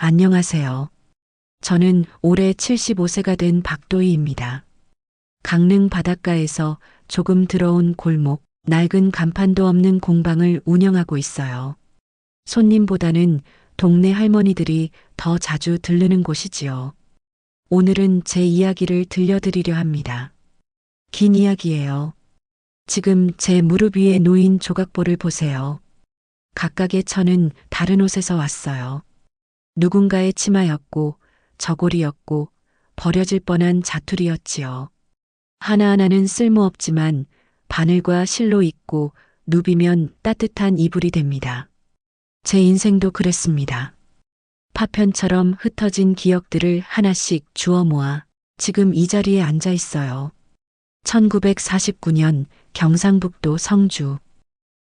안녕하세요. 저는 올해 75세가 된 박도희입니다. 강릉 바닷가에서 조금 들어온 골목, 낡은 간판도 없는 공방을 운영하고 있어요. 손님보다는 동네 할머니들이 더 자주 들르는 곳이지요. 오늘은 제 이야기를 들려드리려 합니다. 긴 이야기예요. 지금 제 무릎 위에 놓인 조각볼을 보세요. 각각의 천은 다른 옷에서 왔어요. 누군가의 치마였고 저고리였고 버려질 뻔한 자투리였지요. 하나하나는 쓸모없지만 바늘과 실로 있고 누비면 따뜻한 이불이 됩니다. 제 인생도 그랬습니다. 파편처럼 흩어진 기억들을 하나씩 주워 모아 지금 이 자리에 앉아 있어요. 1949년 경상북도 성주.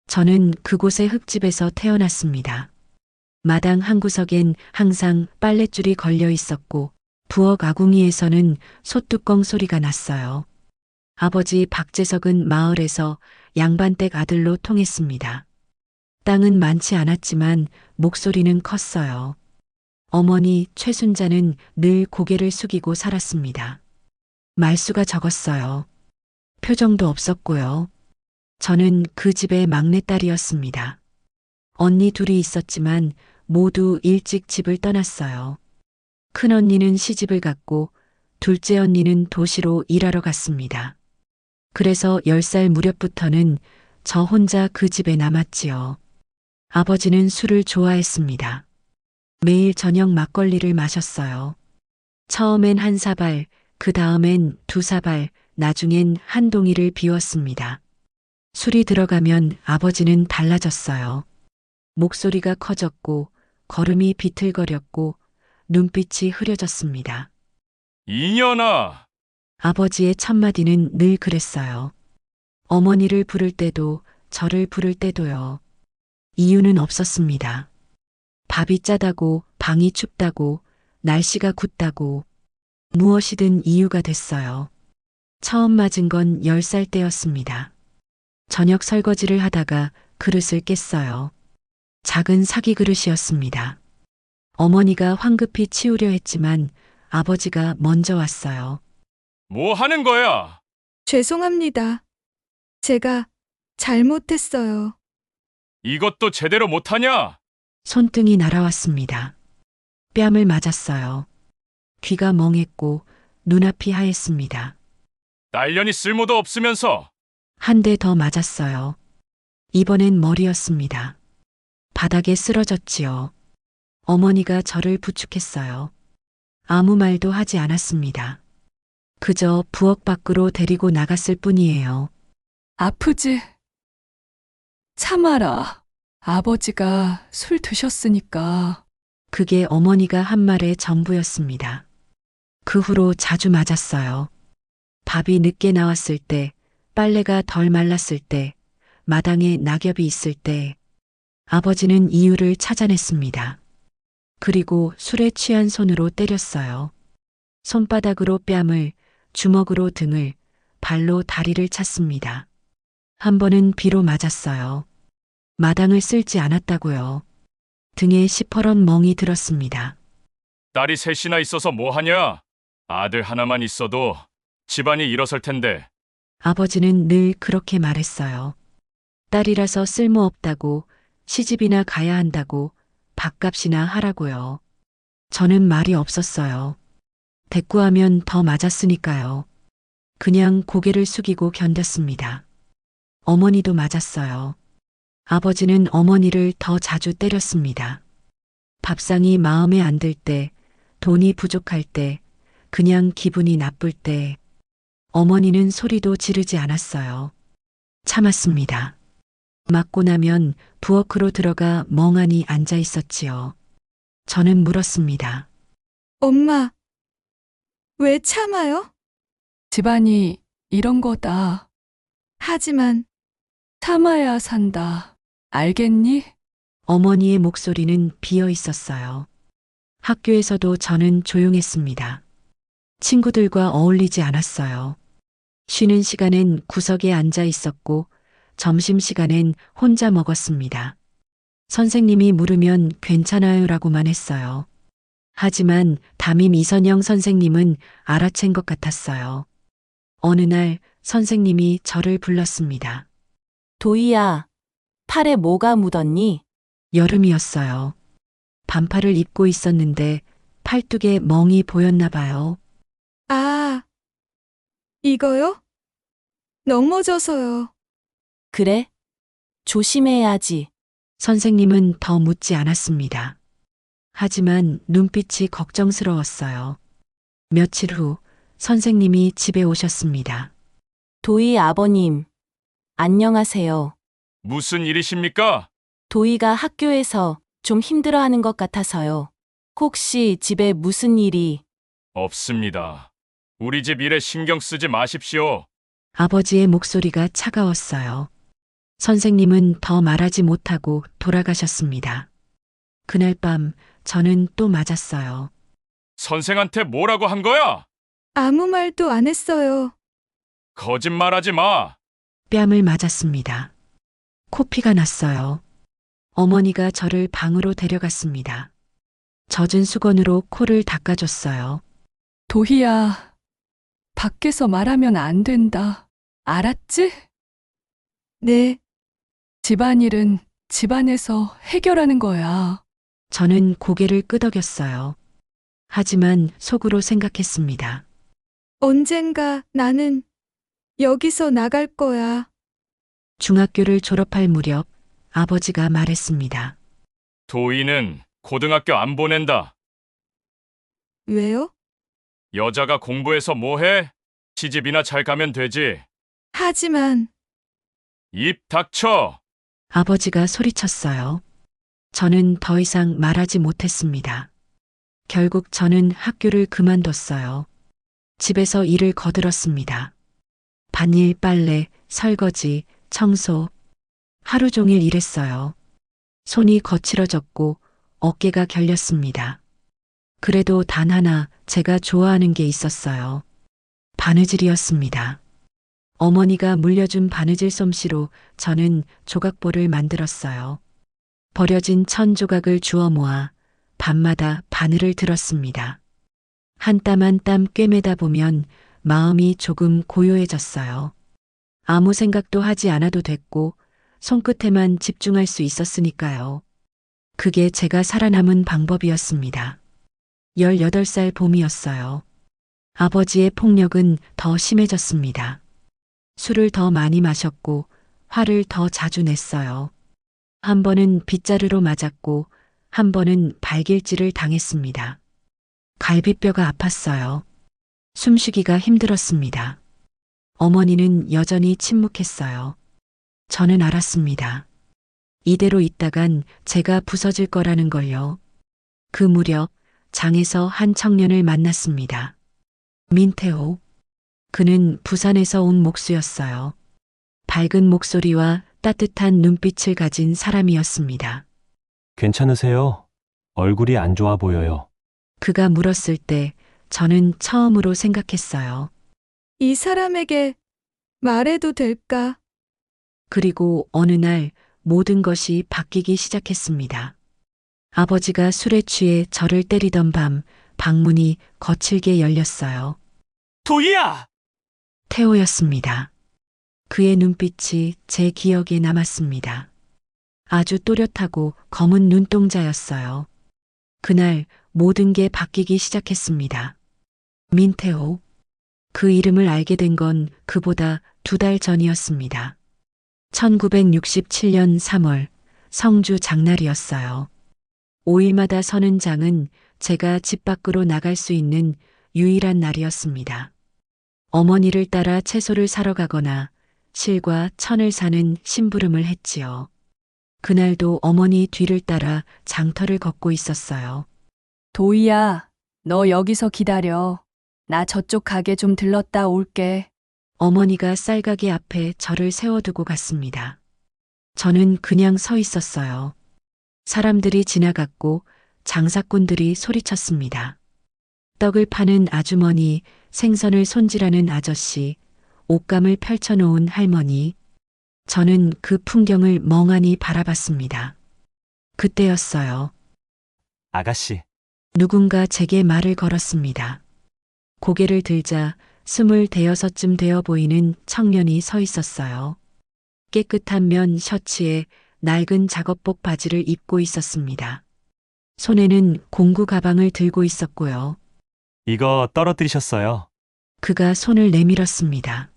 저는 그곳의 흙집에서 태어났습니다. 마당 한 구석엔 항상 빨랫줄이 걸려 있었고 부엌 아궁이에서는 솥뚜껑 소리가 났어요. 아버지 박재석은 마을에서 양반댁 아들로 통했습니다. 땅은 많지 않았지만 목소리는 컸어요. 어머니 최순자는 늘 고개를 숙이고 살았습니다. 말수가 적었어요. 표정도 없었고요. 저는 그 집의 막내딸이었습니다. 언니 둘이 있었지만 모두 일찍 집을 떠났어요. 큰 언니는 시집을 갔고 둘째 언니는 도시로 일하러 갔습니다. 그래서 10살 무렵부터는 저 혼자 그 집에 남았지요. 아버지는 술을 좋아했습니다. 매일 저녁 막걸리를 마셨어요. 처음엔 한 사발, 그 다음엔 두 사발, 나중엔 한 동이를 비웠습니다. 술이 들어가면 아버지는 달라졌어요. 목소리가 커졌고 걸음이 비틀거렸고 눈빛이 흐려졌습니다. 이년아! 아버지의 첫마디는 늘 그랬어요. 어머니를 부를 때도 저를 부를 때도요. 이유는 없었습니다. 밥이 짜다고, 방이 춥다고, 날씨가 굳다고 무엇이든 이유가 됐어요. 처음 맞은 건 10살 때였습니다. 저녁 설거지를 하다가 그릇을 깼어요. 작은 사기 그릇이었습니다. 어머니가 황급히 치우려 했지만 아버지가 먼저 왔어요. 뭐 하는 거야? 죄송합니다. 제가 잘못했어요. 이것도 제대로 못하냐? 손등이 날아왔습니다. 뺨을 맞았어요. 귀가 멍했고 눈앞이 하였습니다. 딸년이 쓸모도 없으면서 한 대 더 맞았어요. 이번엔 머리였습니다. 바닥에 쓰러졌지요. 어머니가 저를 부축했어요. 아무 말도 하지 않았습니다. 그저 부엌 밖으로 데리고 나갔을 뿐이에요. 아프지? 참아라. 아버지가 술 드셨으니까. 그게 어머니가 한 말의 전부였습니다. 그 후로 자주 맞았어요. 밥이 늦게 나왔을 때, 빨래가 덜 말랐을 때, 마당에 낙엽이 있을 때, 아버지는 이유를 찾아냈습니다. 그리고 술에 취한 손으로 때렸어요. 손바닥으로 뺨을, 주먹으로 등을, 발로 다리를 찼습니다. 한 번은 비로 맞았어요. 마당을 쓸지 않았다고요. 등에 시퍼런 멍이 들었습니다. 딸이 셋이나 있어서 뭐 하냐? 아들 하나만 있어도 집안이 일어설 텐데. 아버지는 늘 그렇게 말했어요. 딸이라서 쓸모없다고, 시집이나 가야 한다고, 밥값이나 하라고요. 저는 말이 없었어요. 대꾸하면 더 맞았으니까요. 그냥 고개를 숙이고 견뎠습니다. 어머니도 맞았어요. 아버지는 어머니를 더 자주 때렸습니다. 밥상이 마음에 안 들 때, 돈이 부족할 때, 그냥 기분이 나쁠 때, 어머니는 소리도 지르지 않았어요. 참았습니다. 맞고 나면 부엌으로 들어가 멍하니 앉아 있었지요. 저는 물었습니다. 엄마, 왜 참아요? 집안이 이런 거다. 하지만 참아야 산다. 알겠니? 어머니의 목소리는 비어 있었어요. 학교에서도 저는 조용했습니다. 친구들과 어울리지 않았어요. 쉬는 시간엔 구석에 앉아 있었고 점심시간엔 혼자 먹었습니다. 선생님이 물으면 괜찮아요라고만 했어요. 하지만 담임 이선영 선생님은 알아챈 것 같았어요. 어느 날 선생님이 저를 불렀습니다. 도희야, 팔에 뭐가 묻었니? 여름이었어요. 반팔을 입고 있었는데 팔뚝에 멍이 보였나 봐요. 아, 이거요? 넘어져서요. 그래? 조심해야지. 선생님은 더 묻지 않았습니다. 하지만 눈빛이 걱정스러웠어요. 며칠 후 선생님이 집에 오셨습니다. 도희 아버님, 안녕하세요. 무슨 일이십니까? 도희가 학교에서 좀 힘들어하는 것 같아서요. 혹시 집에 무슨 일이? 없습니다. 우리 집 일에 신경 쓰지 마십시오. 아버지의 목소리가 차가웠어요. 선생님은 더 말하지 못하고 돌아가셨습니다. 그날 밤 저는 또 맞았어요. 선생한테 뭐라고 한 거야? 아무 말도 안 했어요. 거짓말하지 마. 뺨을 맞았습니다. 코피가 났어요. 어머니가 저를 방으로 데려갔습니다. 젖은 수건으로 코를 닦아줬어요. 도희야, 밖에서 말하면 안 된다. 알았지? 네. 집안일은 집안에서 해결하는 거야. 저는 고개를 끄덕였어요. 하지만 속으로 생각했습니다. 언젠가 나는 여기서 나갈 거야. 중학교를 졸업할 무렵 아버지가 말했습니다. 도희는 고등학교 안 보낸다. 왜요? 여자가 공부해서 뭐해? 시집이나 잘 가면 되지. 하지만 입 닥쳐. 아버지가 소리쳤어요. 저는 더 이상 말하지 못했습니다. 결국 저는 학교를 그만뒀어요. 집에서 일을 거들었습니다. 반일, 빨래, 설거지, 청소. 하루 종일 일했어요. 손이 거칠어졌고 어깨가 결렸습니다. 그래도 단 하나 제가 좋아하는 게 있었어요. 바느질이었습니다. 어머니가 물려준 바느질 솜씨로 저는 조각볼을 만들었어요. 버려진 천 조각을 주워 모아 밤마다 바늘을 들었습니다. 한 땀 한 땀 꿰매다 보면 마음이 조금 고요해졌어요. 아무 생각도 하지 않아도 됐고 손끝에만 집중할 수 있었으니까요. 그게 제가 살아남은 방법이었습니다. 18살 봄이었어요. 아버지의 폭력은 더 심해졌습니다. 술을 더 많이 마셨고 화를 더 자주 냈어요. 한 번은 빗자루로 맞았고 한 번은 발길질을 당했습니다. 갈비뼈가 아팠어요. 숨쉬기가 힘들었습니다. 어머니는 여전히 침묵했어요. 저는 알았습니다. 이대로 있다간 제가 부서질 거라는 걸요. 그 무렵 장에서 한 청년을 만났습니다. 민태호. 그는 부산에서 온 목수였어요. 밝은 목소리와 따뜻한 눈빛을 가진 사람이었습니다. 괜찮으세요? 얼굴이 안 좋아 보여요. 그가 물었을 때 저는 처음으로 생각했어요. 이 사람에게 말해도 될까? 그리고 어느 날 모든 것이 바뀌기 시작했습니다. 아버지가 술에 취해 저를 때리던 밤 방문이 거칠게 열렸어요. 도희야! 태호였습니다. 그의 눈빛이 제 기억에 남았습니다. 아주 또렷하고 검은 눈동자였어요. 그날 모든 게 바뀌기 시작했습니다. 민태호. 그 이름을 알게 된 건 그보다 2달 전이었습니다. 1967년 3월 성주 장날이었어요. 5일마다 서는 장은 제가 집 밖으로 나갈 수 있는 유일한 날이었습니다. 어머니를 따라 채소를 사러 가거나 실과 천을 사는 심부름을 했지요. 그날도 어머니 뒤를 따라 장터를 걷고 있었어요. 도희야, 너 여기서 기다려. 나 저쪽 가게 좀 들렀다 올게. 어머니가 쌀가게 앞에 저를 세워두고 갔습니다. 저는 그냥 서 있었어요. 사람들이 지나갔고 장사꾼들이 소리쳤습니다. 떡을 파는 아주머니, 생선을 손질하는 아저씨, 옷감을 펼쳐놓은 할머니. 저는 그 풍경을 멍하니 바라봤습니다. 그때였어요. 아가씨, 누군가 제게 말을 걸었습니다. 고개를 들자 26쯤 되어 보이는 청년이 서 있었어요. 깨끗한 면 셔츠에 낡은 작업복 바지를 입고 있었습니다. 손에는 공구 가방을 들고 있었고요. 이거 떨어뜨리셨어요. 그가 손을 내밀었습니다.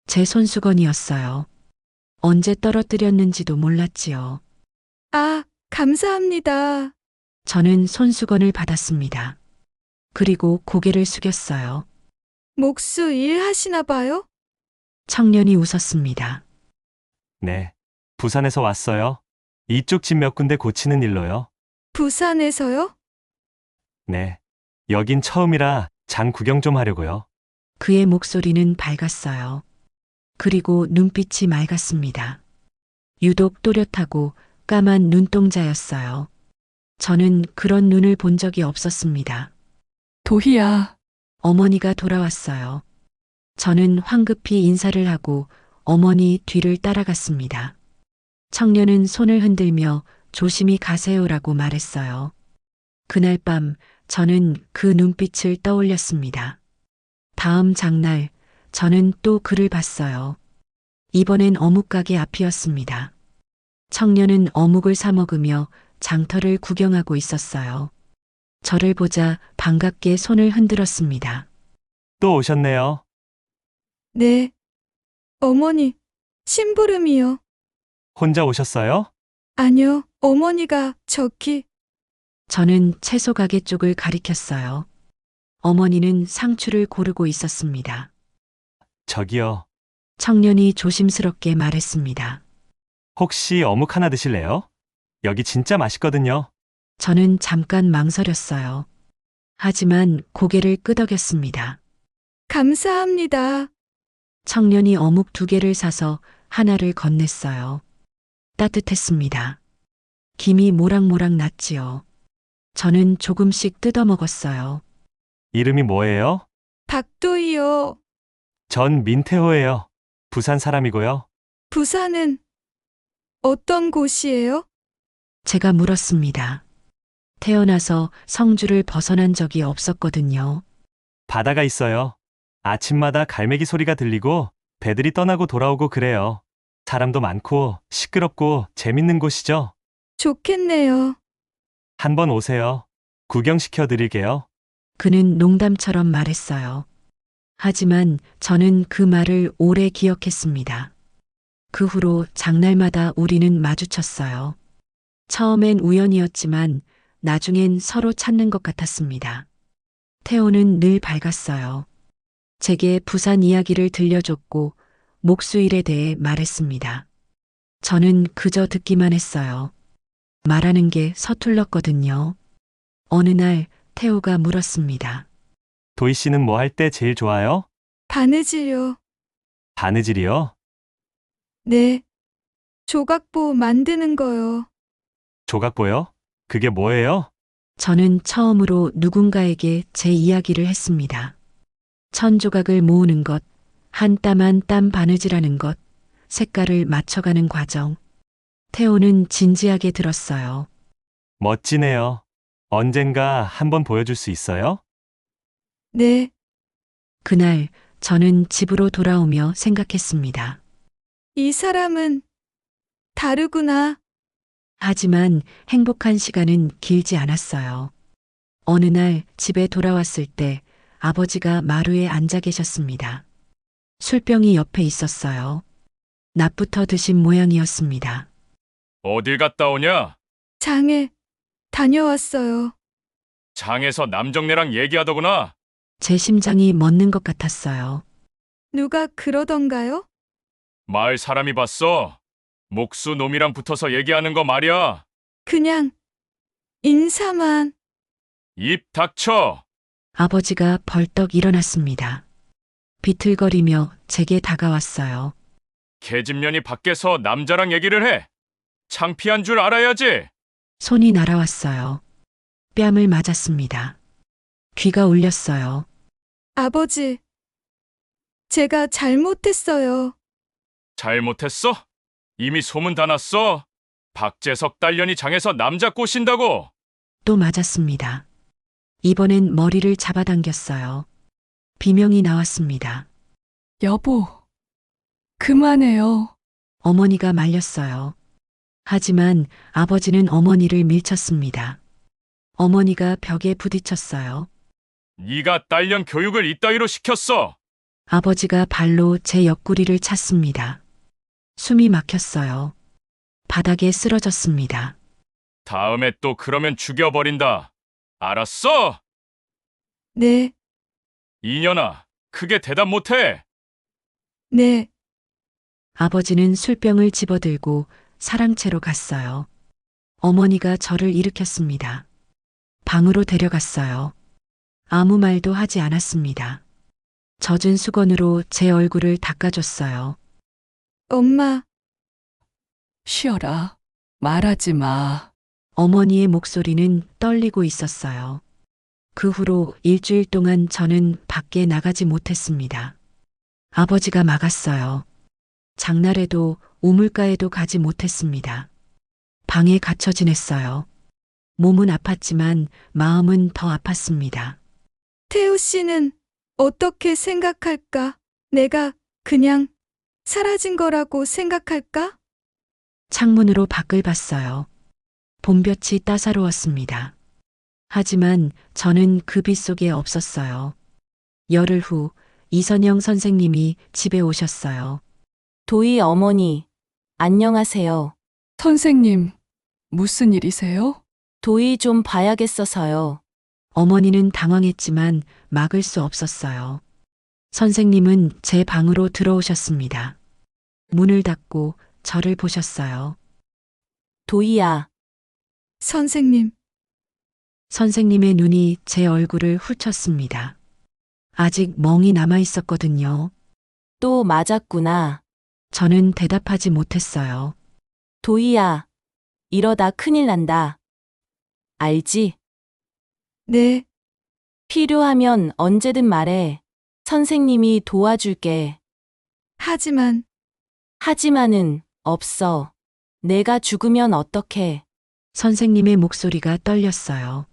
제 손수건이었어요. 언제 떨어뜨렸는지도 몰랐지요. 아, 감사합니다. 저는 손수건을 받았습니다. 그리고 고개를 숙였어요. 목수 일 하시나 봐요? 청년이 웃었습니다. 네. 부산에서 왔어요. 이쪽 집 몇 군데 고치는 일로요. 부산에서요? 네. 여긴 처음이라 장 구경 좀 하려고요. 그의 목소리는 밝았어요. 그리고 눈빛이 맑았습니다. 유독 또렷하고 까만 눈동자였어요. 저는 그런 눈을 본 적이 없었습니다. 도희야. 어머니가 돌아왔어요. 저는 황급히 인사를 하고 어머니 뒤를 따라갔습니다. 청년은 손을 흔들며 조심히 가세요라고 말했어요. 그날 밤 저는 그 눈빛을 떠올렸습니다. 다음 장날 저는 또 그를 봤어요. 이번엔 어묵가게 앞이었습니다. 청년은 어묵을 사 먹으며 장터를 구경하고 있었어요. 저를 보자 반갑게 손을 흔들었습니다. 또 오셨네요. 네. 어머니, 심부름이요. 혼자 오셨어요? 아니요, 어머니가 저기. 저는 채소 가게 쪽을 가리켰어요. 어머니는 상추를 고르고 있었습니다. 저기요. 청년이 조심스럽게 말했습니다. 혹시 어묵 하나 드실래요? 여기 진짜 맛있거든요. 저는 잠깐 망설였어요. 하지만 고개를 끄덕였습니다. 감사합니다. 청년이 어묵 2개를 사서 하나를 건넸어요. 따뜻했습니다. 김이 모락모락 났지요. 저는 조금씩 뜯어 먹었어요. 이름이 뭐예요? 박도희요. 전 민태호예요. 부산 사람이고요. 부산은 어떤 곳이에요? 제가 물었습니다. 태어나서 성주를 벗어난 적이 없었거든요. 바다가 있어요. 아침마다 갈매기 소리가 들리고 배들이 떠나고 돌아오고 그래요. 사람도 많고 시끄럽고 재밌는 곳이죠. 좋겠네요. 한번 오세요. 구경시켜 드릴게요. 그는 농담처럼 말했어요. 하지만 저는 그 말을 오래 기억했습니다. 그 후로 장날마다 우리는 마주쳤어요. 처음엔 우연이었지만 나중엔 서로 찾는 것 같았습니다. 태호는 늘 밝았어요. 제게 부산 이야기를 들려줬고 목수일에 대해 말했습니다. 저는 그저 듣기만 했어요. 말하는 게 서툴렀거든요. 어느 날 태호가 물었습니다. 도희 씨는 뭐 할 때 제일 좋아요? 바느질요. 바느질이요? 네. 조각보 만드는 거요. 조각보요? 그게 뭐예요? 저는 처음으로 누군가에게 제 이야기를 했습니다. 천조각을 모으는 것, 한 땀 한 땀 바느질하는 것, 색깔을 맞춰가는 과정. 태호는 진지하게 들었어요. 멋지네요. 언젠가 한번 보여줄 수 있어요? 네. 그날 저는 집으로 돌아오며 생각했습니다. 이 사람은 다르구나. 하지만 행복한 시간은 길지 않았어요. 어느 날 집에 돌아왔을 때 아버지가 마루에 앉아 계셨습니다. 술병이 옆에 있었어요. 낮부터 드신 모양이었습니다. 어딜 갔다 오냐? 장에 다녀왔어요. 장에서 남정네랑 얘기하더구나. 제 심장이 멎는 것 같았어요. 누가 그러던가요? 마을 사람이 봤어. 목수 놈이랑 붙어서 얘기하는 거 말이야. 그냥 인사만. 입 닥쳐. 아버지가 벌떡 일어났습니다. 비틀거리며 제게 다가왔어요. 계집년이 밖에서 남자랑 얘기를 해. 창피한 줄 알아야지. 손이 날아왔어요. 뺨을 맞았습니다. 귀가 울렸어요. 아버지, 제가 잘못했어요. 잘못했어? 이미 소문 다 났어. 박재석 딸년이 장에서 남자 꼬신다고. 또 맞았습니다. 이번엔 머리를 잡아당겼어요. 비명이 나왔습니다. 여보, 그만해요. 어머니가 말렸어요. 하지만 아버지는 어머니를 밀쳤습니다. 어머니가 벽에 부딪혔어요. 네가 딸년 교육을 이따위로 시켰어. 아버지가 발로 제 옆구리를 찼습니다. 숨이 막혔어요. 바닥에 쓰러졌습니다. 다음에 또 그러면 죽여버린다. 알았어? 네, 이년아, 크게 대답 못해. 네. 아버지는 술병을 집어들고 사랑채로 갔어요. 어머니가 저를 일으켰습니다. 방으로 데려갔어요. 아무 말도 하지 않았습니다. 젖은 수건으로 제 얼굴을 닦아줬어요. 엄마. 쉬어라. 말하지 마. 어머니의 목소리는 떨리고 있었어요. 그 후로 일주일 동안 저는 밖에 나가지 못했습니다. 아버지가 막았어요. 장날에도 우물가에도 가지 못했습니다. 방에 갇혀 지냈어요. 몸은 아팠지만 마음은 더 아팠습니다. 태우 씨는 어떻게 생각할까? 내가 그냥 사라진 거라고 생각할까? 창문으로 밖을 봤어요. 봄볕이 따사로웠습니다. 하지만 저는 그 빛 속에 없었어요. 열흘 후 이선영 선생님이 집에 오셨어요. 도희 어머니, 안녕하세요. 선생님, 무슨 일이세요? 도희 좀 봐야겠어서요. 어머니는 당황했지만 막을 수 없었어요. 선생님은 제 방으로 들어오셨습니다. 문을 닫고 저를 보셨어요. 도희야, 선생님, 선생님의 눈이 제 얼굴을 훑쳤습니다. 아직 멍이 남아 있었거든요. 또 맞았구나. 저는 대답하지 못했어요. 도희야, 이러다 큰일 난다. 알지? 네, 필요하면 언제든 말해. 선생님이 도와줄게. 하지만 하지만은 없어. 내가 죽으면 어떡해. 선생님의 목소리가 떨렸어요.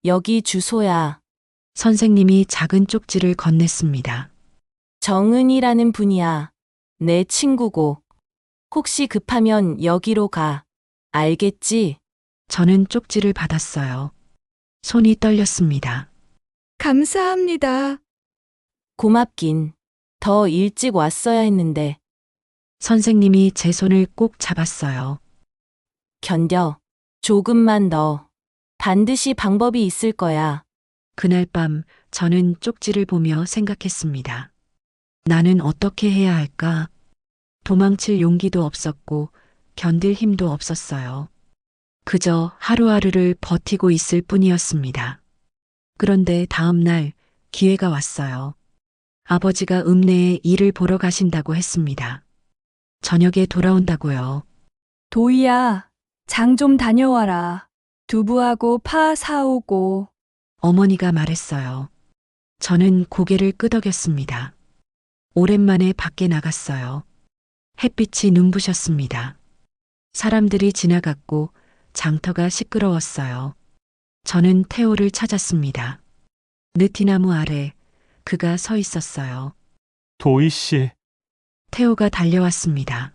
여기 주소야. 선생님이 작은 쪽지를 건넸습니다. 정은이라는 분이야. 내 친구고. 혹시 급하면 여기로 가. 알겠지? 저는 쪽지를 받았어요. 손이 떨렸습니다. 감사합니다. 고맙긴. 더 일찍 왔어야 했는데. 선생님이 제 손을 꼭 잡았어요. 견뎌. 조금만 더. 반드시 방법이 있을 거야. 그날 밤 저는 쪽지를 보며 생각했습니다. 나는 어떻게 해야 할까? 도망칠 용기도 없었고 견딜 힘도 없었어요. 그저 하루하루를 버티고 있을 뿐이었습니다. 그런데 다음 날 기회가 왔어요. 아버지가 읍내에 일을 보러 가신다고 했습니다. 저녁에 돌아온다고요. 도희야, 장 좀 다녀와라. 두부하고 파 사오고. 어머니가 말했어요. 저는 고개를 끄덕였습니다. 오랜만에 밖에 나갔어요. 햇빛이 눈부셨습니다. 사람들이 지나갔고 장터가 시끄러웠어요. 저는 태호를 찾았습니다. 느티나무 아래 그가 서 있었어요. 도희 씨, 태호가 달려왔습니다.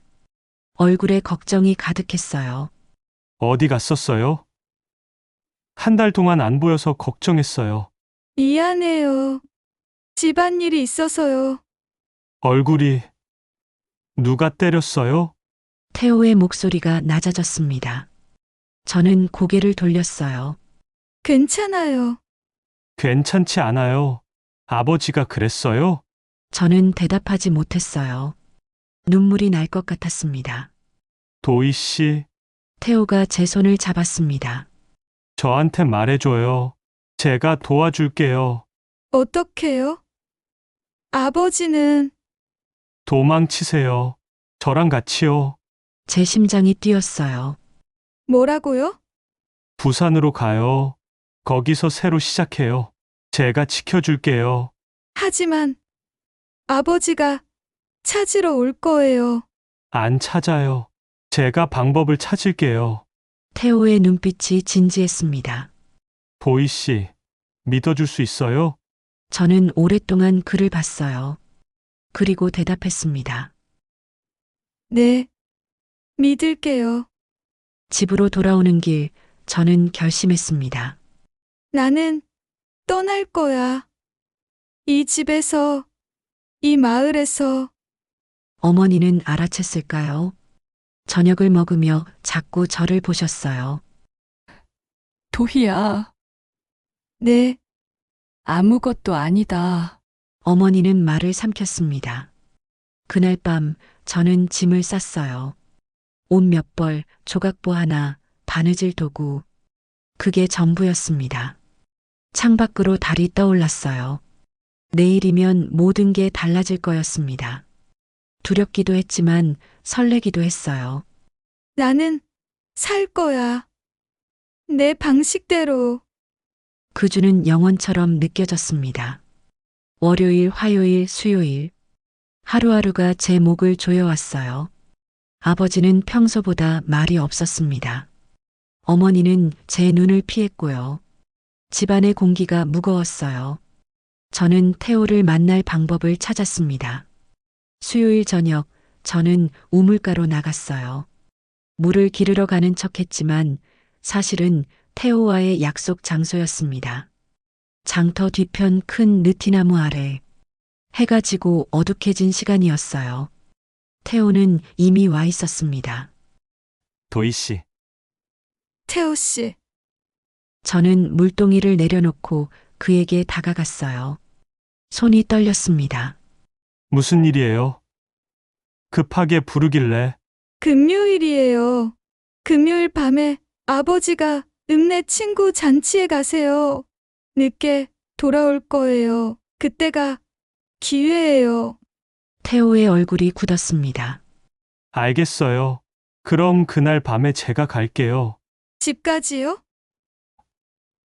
얼굴에 걱정이 가득했어요. 어디 갔었어요? 한 달 동안 안 보여서 걱정했어요. 미안해요. 집안일이 있어서요. 얼굴이 누가 때렸어요? 태호의 목소리가 낮아졌습니다. 저는 고개를 돌렸어요. 괜찮아요. 괜찮지 않아요. 아버지가 그랬어요? 저는 대답하지 못했어요. 눈물이 날 것 같았습니다. 도희 씨, 태호가 제 손을 잡았습니다. 저한테 말해줘요. 제가 도와줄게요. 어떡해요? 아버지는 도망치세요. 저랑 같이요. 제 심장이 뛰었어요. 뭐라고요? 부산으로 가요. 거기서 새로 시작해요. 제가 지켜줄게요. 하지만 아버지가 찾으러 올 거예요. 안 찾아요. 제가 방법을 찾을게요. 태호의 눈빛이 진지했습니다. 도희 씨, 믿어줄 수 있어요? 저는 오랫동안 그를 봤어요. 그리고 대답했습니다. 네. 믿을게요. 집으로 돌아오는 길, 저는 결심했습니다. 나는 떠날 거야. 이 집에서, 이 마을에서. 어머니는 알아챘을까요? 저녁을 먹으며 자꾸 저를 보셨어요. 도희야, 네. 아무것도 아니다. 어머니는 말을 삼켰습니다. 그날 밤 저는 짐을 쌌어요. 옷 몇 벌, 조각보 하나, 바느질 도구. 그게 전부였습니다. 창밖으로 달이 떠올랐어요. 내일이면 모든 게 달라질 거였습니다. 두렵기도 했지만 설레기도 했어요. 나는 살 거야. 내 방식대로. 그 주는 영원처럼 느껴졌습니다. 월요일, 화요일, 수요일. 하루하루가 제 목을 조여왔어요. 아버지는 평소보다 말이 없었습니다. 어머니는 제 눈을 피했고요. 집안의 공기가 무거웠어요. 저는 태호를 만날 방법을 찾았습니다. 수요일 저녁, 저는 우물가로 나갔어요. 물을 기르러 가는 척했지만 사실은 태호와의 약속 장소였습니다. 장터 뒤편 큰 느티나무 아래. 해가 지고 어둑해진 시간이었어요. 태호는 이미 와 있었습니다. 도희 씨, 태호 씨. 저는 물동이를 내려놓고 그에게 다가갔어요. 손이 떨렸습니다. 무슨 일이에요? 급하게 부르길래 금요일이에요. 금요일 밤에 아버지가 읍내 친구 잔치에 가세요. 늦게 돌아올 거예요. 그때가 기회예요. 태호의 얼굴이 굳었습니다. 알겠어요. 그럼 그날 밤에 제가 갈게요. 집까지요?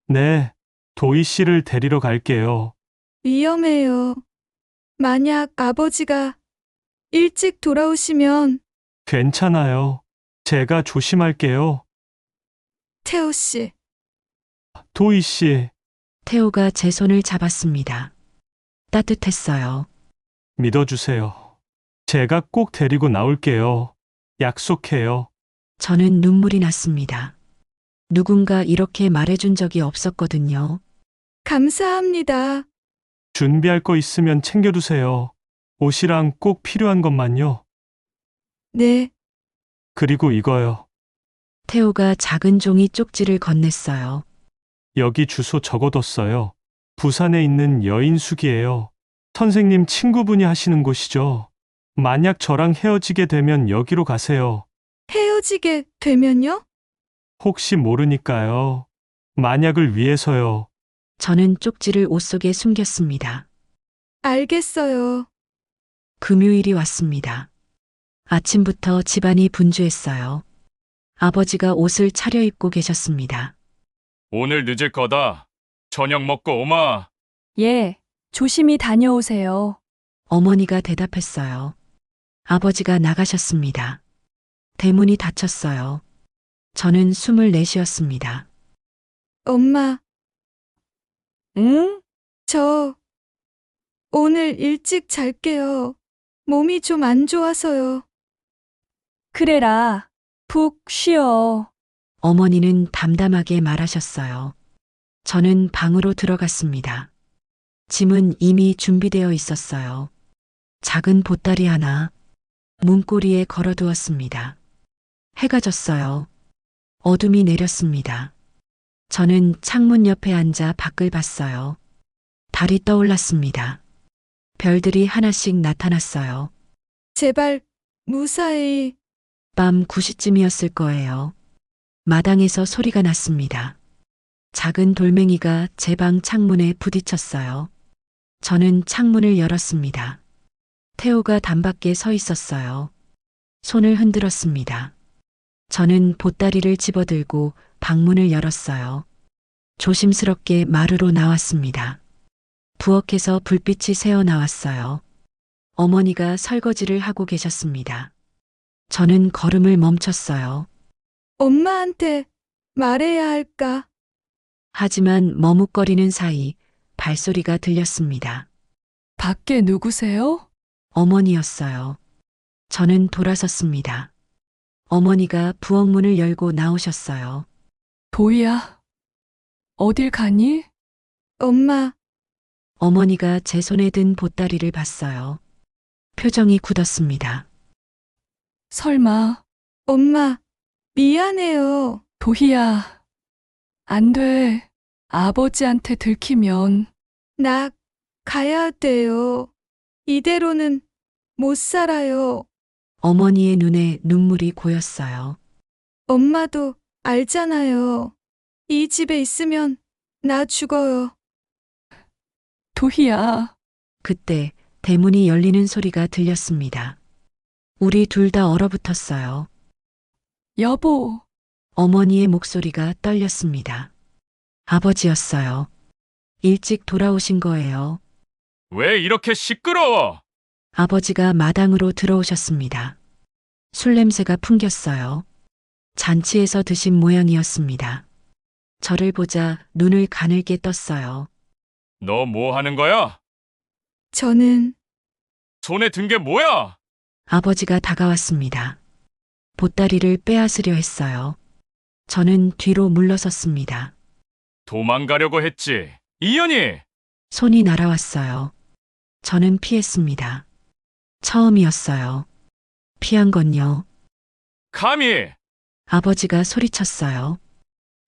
네, 도희 씨를 데리러 갈게요. 위험해요. 만약 아버지가 일찍 돌아오시면 괜찮아요. 제가 조심할게요. 태호 씨. 도희 씨, 태호가 제 손을 잡았습니다. 따뜻했어요. 믿어주세요. 제가 꼭 데리고 나올게요. 약속해요. 저는 눈물이 났습니다. 누군가 이렇게 말해준 적이 없었거든요. 감사합니다. 준비할 거 있으면 챙겨두세요. 옷이랑 꼭 필요한 것만요. 네. 그리고 이거요. 태호가 작은 종이 쪽지를 건넸어요. 여기 주소 적어뒀어요. 부산에 있는 여인숙이에요. 선생님 친구분이 하시는 곳이죠. 만약 저랑 헤어지게 되면 여기로 가세요. 헤어지게 되면요? 혹시 모르니까요. 만약을 위해서요. 저는 쪽지를 옷 속에 숨겼습니다. 알겠어요. 금요일이 왔습니다. 아침부터 집안이 분주했어요. 아버지가 옷을 차려입고 계셨습니다. 오늘 늦을 거다. 저녁 먹고 오마. 예, 조심히 다녀오세요. 어머니가 대답했어요. 아버지가 나가셨습니다. 대문이 닫혔어요. 저는 숨을 내쉬었습니다. 엄마, 응? 저 오늘 일찍 잘게요. 몸이 좀 안 좋아서요. 그래라. 푹 쉬어. 어머니는 담담하게 말하셨어요. 저는 방으로 들어갔습니다. 짐은 이미 준비되어 있었어요. 작은 보따리 하나, 문고리에 걸어두었습니다. 해가 졌어요. 어둠이 내렸습니다. 저는 창문 옆에 앉아 밖을 봤어요. 달이 떠올랐습니다. 별들이 하나씩 나타났어요. 제발 무사히. 밤 9시쯤이었을 거예요. 마당에서 소리가 났습니다. 작은 돌멩이가 제 방 창문에 부딪혔어요. 저는 창문을 열었습니다. 태호가 단밖에 서 있었어요. 손을 흔들었습니다. 저는 보따리를 집어들고 방문을 열었어요. 조심스럽게 마루로 나왔습니다. 부엌에서 불빛이 새어 나왔어요. 어머니가 설거지를 하고 계셨습니다. 저는 걸음을 멈췄어요. 엄마한테 말해야 할까? 하지만 머뭇거리는 사이 발소리가 들렸습니다. 밖에 누구세요? 어머니였어요. 저는 돌아섰습니다. 어머니가 부엌문을 열고 나오셨어요. 도희야, 어딜 가니? 엄마, 어머니가 제 손에 든 보따리를 봤어요. 표정이 굳었습니다. 설마, 엄마, 미안해요. 도희야, 안 돼. 아버지한테 들키면 나 가야 돼요. 이대로는 못 살아요. 어머니의 눈에 눈물이 고였어요. 엄마도 알잖아요. 이 집에 있으면 나 죽어요. 도희야, 그때 대문이 열리는 소리가 들렸습니다. 우리 둘 다 얼어붙었어요. 여보, 어머니의 목소리가 떨렸습니다. 아버지였어요. 일찍 돌아오신 거예요. 왜 이렇게 시끄러워? 아버지가 마당으로 들어오셨습니다. 술 냄새가 풍겼어요. 잔치에서 드신 모양이었습니다. 저를 보자 눈을 가늘게 떴어요. 너 뭐 하는 거야? 저는 손에 든 게 뭐야? 아버지가 다가왔습니다. 보따리를 빼앗으려 했어요. 저는 뒤로 물러섰습니다. 도망가려고 했지. 이연이! 손이 날아왔어요. 저는 피했습니다. 처음이었어요. 피한 건요. 감히! 아버지가 소리쳤어요.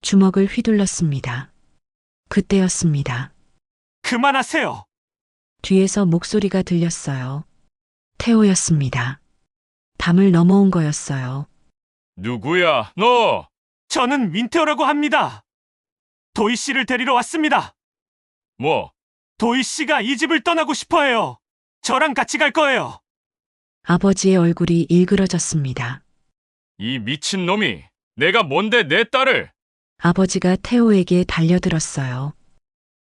주먹을 휘둘렀습니다. 그때였습니다. 그만하세요. 뒤에서 목소리가 들렸어요. 태호였습니다. 담을 넘어온 거였어요. 누구야, 너? 저는 민태호라고 합니다. 도희 씨를 데리러 왔습니다. 뭐, 도희 씨가 이 집을 떠나고 싶어해요. 저랑 같이 갈 거예요. 아버지의 얼굴이 일그러졌습니다. 이 미친 놈이 내가 뭔데 내 딸을? 아버지가 태호에게 달려들었어요.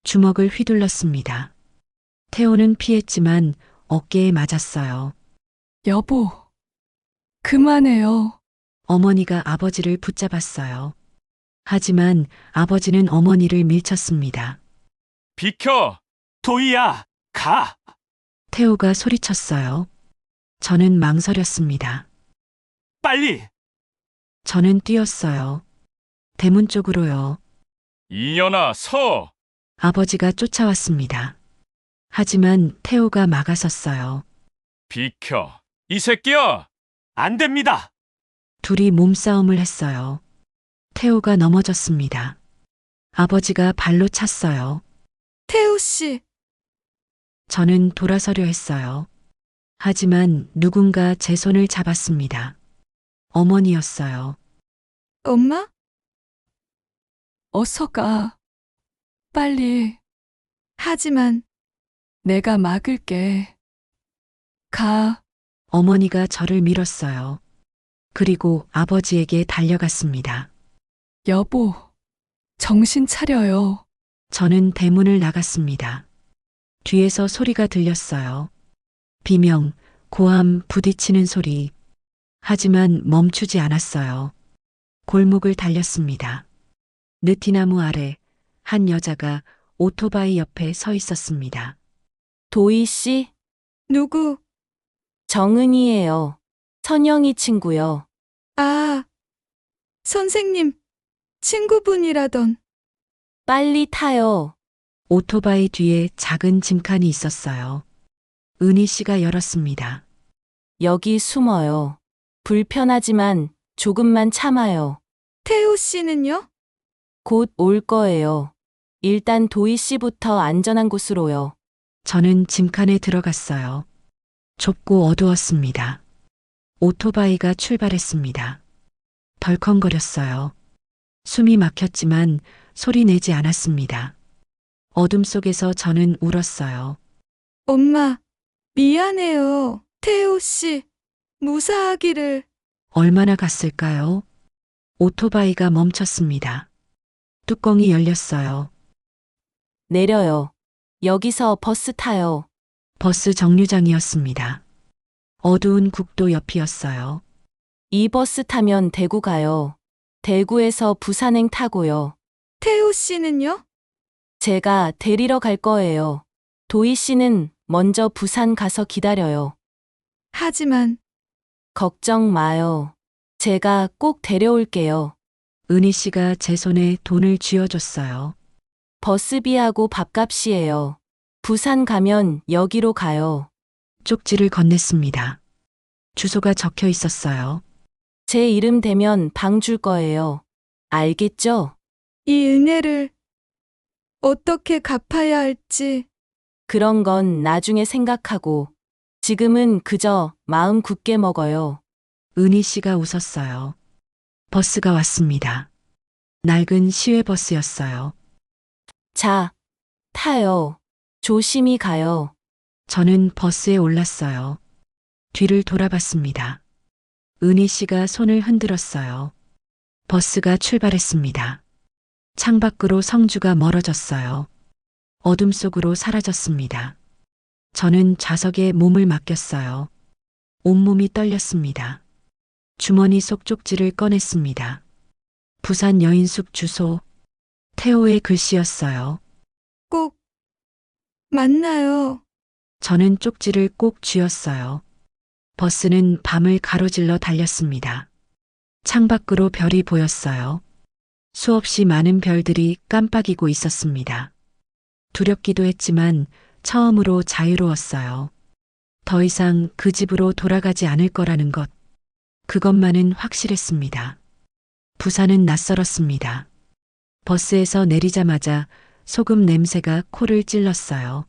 주먹을 휘둘렀습니다. 태호는 피했지만 어깨에 맞았어요. 여보, 그만해요. 어머니가 아버지를 붙잡았어요. 하지만 아버지는 어머니를 밀쳤습니다. 비켜! 도희야, 가. 태호가 소리쳤어요. 저는 망설였습니다. 빨리. 저는 뛰었어요. 대문 쪽으로요. 이년아, 서! 아버지가 쫓아왔습니다. 하지만 태호가 막아섰어요. 비켜! 이 새끼야! 안 됩니다. 둘이 몸싸움을 했어요. 태호가 넘어졌습니다. 아버지가 발로 찼어요. 태우 씨, 저는 돌아서려 했어요. 하지만 누군가 제 손을 잡았습니다. 어머니였어요. 엄마? 어서 가. 빨리. 하지만 내가 막을게. 가. 어머니가 저를 밀었어요. 그리고 아버지에게 달려갔습니다. 여보, 정신 차려요. 저는 대문을 나갔습니다. 뒤에서 소리가 들렸어요. 비명, 고함, 부딪히는 소리. 하지만 멈추지 않았어요. 골목을 달렸습니다. 느티나무 아래 한 여자가 오토바이 옆에 서 있었습니다. 도희 씨, 누구? 정은이에요. 선영이 친구요. 아, 선생님, 친구분이라던. 빨리 타요. 오토바이 뒤에 작은 짐칸이 있었어요. 은희 씨가 열었습니다. 여기 숨어요. 불편하지만 조금만 참아요. 태우 씨는요? 곧 올 거예요. 일단 도희 씨부터 안전한 곳으로요. 저는 짐칸에 들어갔어요. 좁고 어두웠습니다. 오토바이가 출발했습니다. 덜컹거렸어요. 숨이 막혔지만 소리 내지 않았습니다. 어둠 속에서 저는 울었어요. 엄마, 미안해요. 태우 씨, 무사하기를. 얼마나 갔을까요? 오토바이가 멈췄습니다. 뚜껑이 열렸어요. 내려요. 여기서 버스 타요. 버스 정류장이었습니다. 어두운 국도 옆이었어요. 이 버스 타면 대구 가요. 대구에서 부산행 타고요. 태호 씨는요? 제가 데리러 갈 거예요. 도희 씨는 먼저 부산 가서 기다려요. 하지만 걱정 마요. 제가 꼭 데려올게요. 은희 씨가 제 손에 돈을 쥐어줬어요. 버스비하고 밥값이에요. 부산 가면 여기로 가요. 쪽지를 건넸습니다. 주소가 적혀 있었어요. 제 이름 되면 방 줄 거예요. 알겠죠? 이 은혜를 어떻게 갚아야 할지 그런 건 나중에 생각하고 지금은 그저 마음 굳게 먹어요. 은희 씨가 웃었어요. 버스가 왔습니다. 낡은 시외버스였어요. 자, 타요. 조심히 가요. 저는 버스에 올랐어요. 뒤를 돌아봤습니다. 은희 씨가 손을 흔들었어요. 버스가 출발했습니다. 창밖으로 성주가 멀어졌어요. 어둠 속으로 사라졌습니다. 저는 좌석에 몸을 맡겼어요. 온몸이 떨렸습니다. 주머니 속 쪽지를 꺼냈습니다. 부산 여인숙 주소, 태호의 글씨였어요. 꼭 만나요. 저는 쪽지를 꼭 쥐었어요. 버스는 밤을 가로질러 달렸습니다. 창밖으로 별이 보였어요. 수없이 많은 별들이 깜빡이고 있었습니다. 두렵기도 했지만 처음으로 자유로웠어요. 더 이상 그 집으로 돌아가지 않을 거라는 것. 그것만은 확실했습니다. 부산은 낯설었습니다. 버스에서 내리자마자 소금 냄새가 코를 찔렀어요.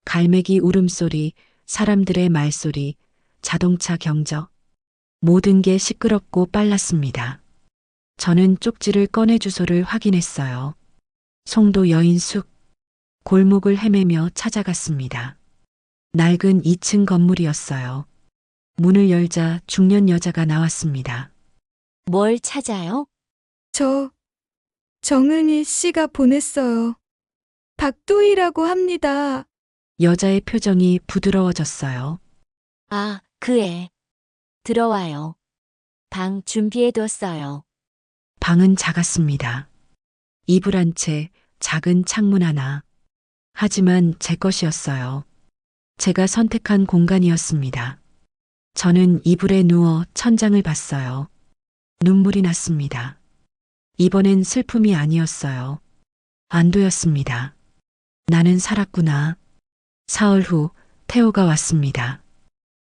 갈매기 울음소리, 사람들의 말소리, 자동차 경적. 모든 게 시끄럽고 빨랐습니다. 저는 쪽지를 꺼내 주소를 확인했어요. 송도 여인숙. 골목을 헤매며 찾아갔습니다. 낡은 2층 건물이었어요. 문을 열자 중년 여자가 나왔습니다. 뭘 찾아요? 저 정은희 씨가 보냈어요. 박도희라고 합니다. 여자의 표정이 부드러워졌어요. 아, 그 애. 들어와요. 방 준비해뒀어요. 방은 작았습니다. 이불 한 채, 작은 창문 하나. 하지만 제 것이었어요. 제가 선택한 공간이었습니다. 저는 이불에 누워 천장을 봤어요. 눈물이 났습니다. 이번엔 슬픔이 아니었어요. 안도였습니다. 나는 살았구나. 사흘 후 태호가 왔습니다.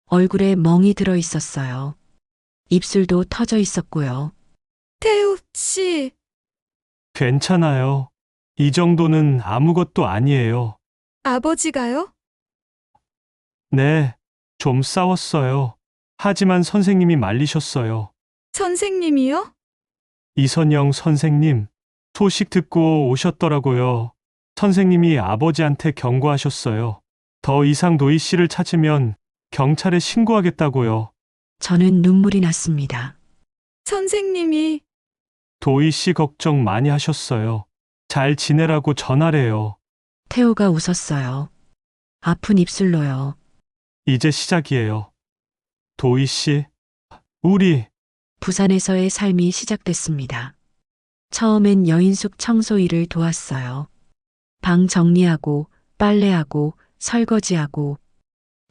얼굴에 멍이 들어 있었어요. 입술도 터져 있었고요. 태호 씨, 괜찮아요. 이 정도는 아무것도 아니에요. 아버지가요? 네, 좀 싸웠어요. 하지만 선생님이 말리셨어요. 선생님이요? 이선영 선생님, 소식 듣고 오셨더라고요. 선생님이 아버지한테 경고하셨어요. 더 이상 도희 씨를 찾으면 경찰에 신고하겠다고요. 저는 눈물이 났습니다. 선생님이 도희 씨 걱정 많이 하셨어요. 잘 지내라고 전하래요. 태호가 웃었어요. 아픈 입술로요. 이제 시작이에요. 도희 씨, 우리 부산에서의 삶이 시작됐습니다. 처음엔 여인숙 청소 일을 도왔어요. 방 정리하고 빨래하고 설거지하고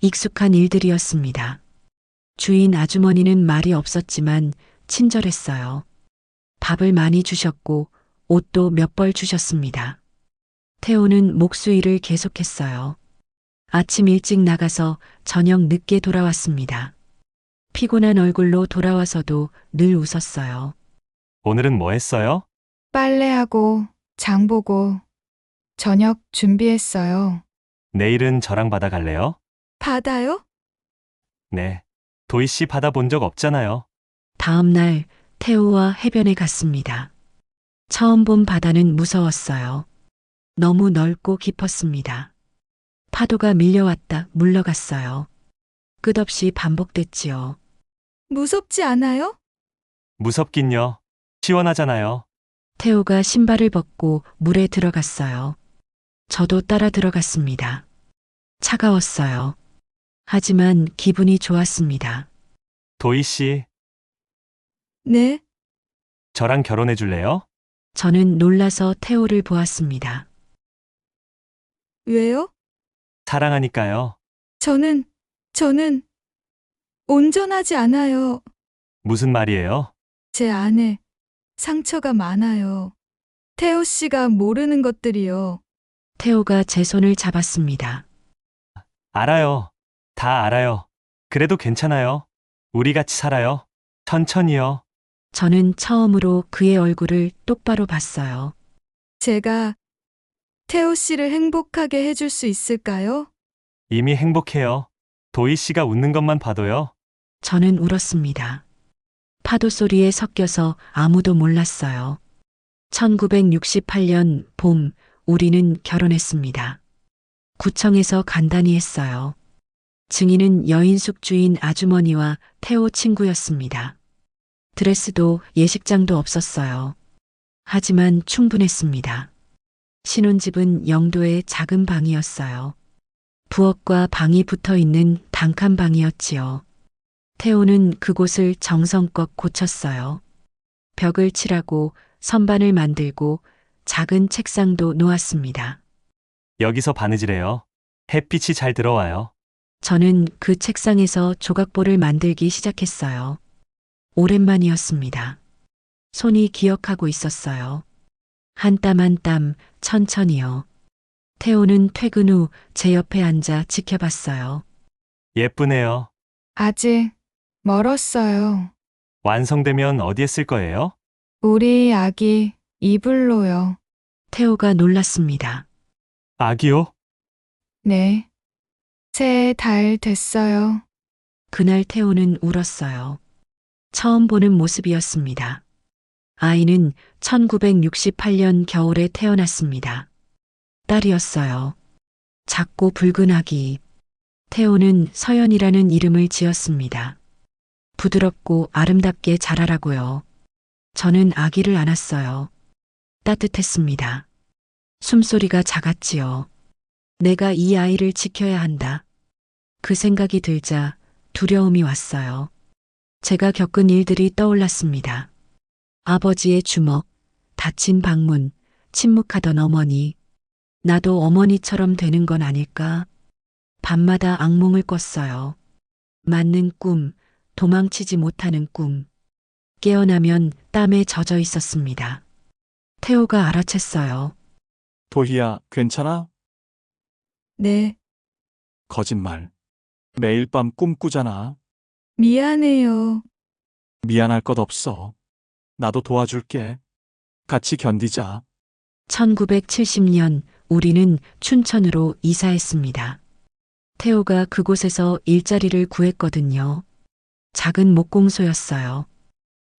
익숙한 일들이었습니다. 주인 아주머니는 말이 없었지만 친절했어요. 밥을 많이 주셨고 옷도 몇 벌 주셨습니다. 태호는 목수일을 계속했어요. 아침 일찍 나가서 저녁 늦게 돌아왔습니다. 피곤한 얼굴로 돌아와서도 늘 웃었어요. 오늘은 뭐 했어요? 빨래하고 장 보고 저녁 준비했어요. 내일은 저랑 바다 갈래요? 바다요? 네. 도희 씨 바다 본 적 없잖아요. 다음 날 태호와 해변에 갔습니다. 처음 본 바다는 무서웠어요. 너무 넓고 깊었습니다. 파도가 밀려왔다 물러갔어요. 끝없이 반복됐지요. 무섭지 않아요? 무섭긴요. 시원하잖아요. 태호가 신발을 벗고 물에 들어갔어요. 저도 따라 들어갔습니다. 차가웠어요. 하지만 기분이 좋았습니다. 도희 씨, 네. 저랑 결혼해 줄래요? 저는 놀라서 태호를 보았습니다. 왜요? 사랑하니까요. 저는 온전하지 않아요. 무슨 말이에요? 제 안에 상처가 많아요. 태호 씨가 모르는 것들이요. 태호가 제 손을 잡았습니다. 알아요. 다 알아요. 그래도 괜찮아요. 우리 같이 살아요. 천천히요. 저는 처음으로 그의 얼굴을 똑바로 봤어요. 제가 태호 씨를 행복하게 해줄 수 있을까요? 이미 행복해요. 도희 씨가 웃는 것만 봐도요. 저는 울었습니다. 파도 소리에 섞여서 아무도 몰랐어요. 1968년 봄, 우리는 결혼했습니다. 구청에서 간단히 했어요. 증인은 여인숙 주인 아주머니와 태호 친구였습니다. 드레스도 예식장도 없었어요. 하지만 충분했습니다. 신혼집은 영도의 작은 방이었어요. 부엌과 방이 붙어 있는 단칸방이었지요. 태호는 그곳을 정성껏 고쳤어요. 벽을 칠하고 선반을 만들고 작은 책상도 놓았습니다. 여기서 바느질해요. 햇빛이 잘 들어와요. 저는 그 책상에서 조각볼을 만들기 시작했어요. 오랜만이었습니다. 손이 기억하고 있었어요. 한 땀 한 땀 천천히요. 태호는 퇴근 후 제 옆에 앉아 지켜봤어요. 예쁘네요. 아직 멀었어요. 완성되면 어디에 쓸 거예요? 우리 아기 이불로요. 태호가 놀랐습니다. 아기요? 네. 3달 됐어요. 그날 태호는 울었어요. 처음 보는 모습이었습니다. 아이는 1968년 겨울에 태어났습니다. 딸이었어요. 작고 붉은 아기. 태호는 서연이라는 이름을 지었습니다. 부드럽고 아름답게 자라라고요. 저는 아기를 안았어요. 따뜻했습니다. 숨소리가 작았지요. 내가 이 아이를 지켜야 한다. 그 생각이 들자 두려움이 왔어요. 제가 겪은 일들이 떠올랐습니다. 아버지의 주먹, 닫힌 방문, 침묵하던 어머니. 나도 어머니처럼 되는 건 아닐까? 밤마다 악몽을 꿨어요. 맞는 꿈, 도망치지 못하는 꿈. 깨어나면 땀에 젖어 있었습니다. 태호가 알아챘어요. 도희야, 괜찮아? 네. 거짓말. 매일 밤 꿈꾸잖아. 미안해요. 미안할 것 없어. 나도 도와줄게. 같이 견디자. 1970년 우리는 춘천으로 이사했습니다. 태호가 그곳에서 일자리를 구했거든요. 작은 목공소였어요.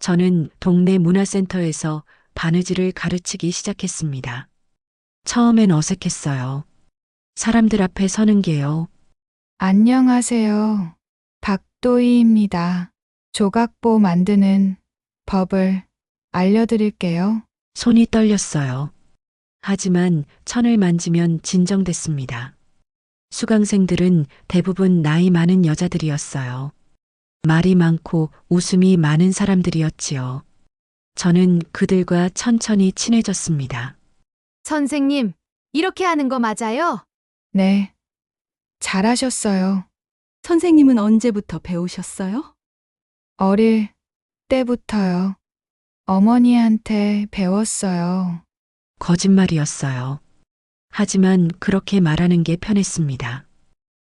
저는 동네 문화센터에서 바느질을 가르치기 시작했습니다. 처음엔 어색했어요. 사람들 앞에 서는 게요. 안녕하세요. 박도희입니다. 조각보 만드는 법을 알려드릴게요. 손이 떨렸어요. 하지만 천을 만지면 진정됐습니다. 수강생들은 대부분 나이 많은 여자들이었어요. 말이 많고 웃음이 많은 사람들이었지요. 저는 그들과 천천히 친해졌습니다. 선생님, 이렇게 하는 거 맞아요? 네. 잘하셨어요. 선생님은 언제부터 배우셨어요? 어릴 때부터요. 어머니한테 배웠어요. 거짓말이었어요. 하지만 그렇게 말하는 게 편했습니다.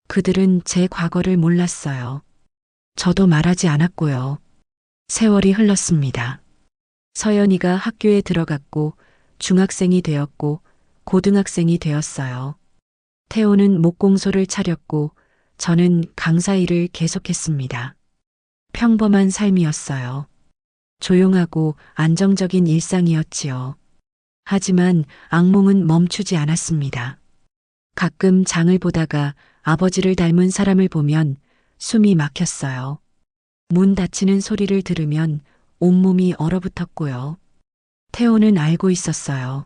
그들은 제 과거를 몰랐어요. 저도 말하지 않았고요. 세월이 흘렀습니다. 서연이가 학교에 들어갔고 중학생이 되었고 고등학생이 되었어요. 태호는 목공소를 차렸고 저는 강사 일을 계속했습니다. 평범한 삶이었어요. 조용하고 안정적인 일상이었지요. 하지만 악몽은 멈추지 않았습니다. 가끔 장을 보다가 아버지를 닮은 사람을 보면 숨이 막혔어요. 문 닫히는 소리를 들으면 온몸이 얼어붙었고요. 태호는 알고 있었어요.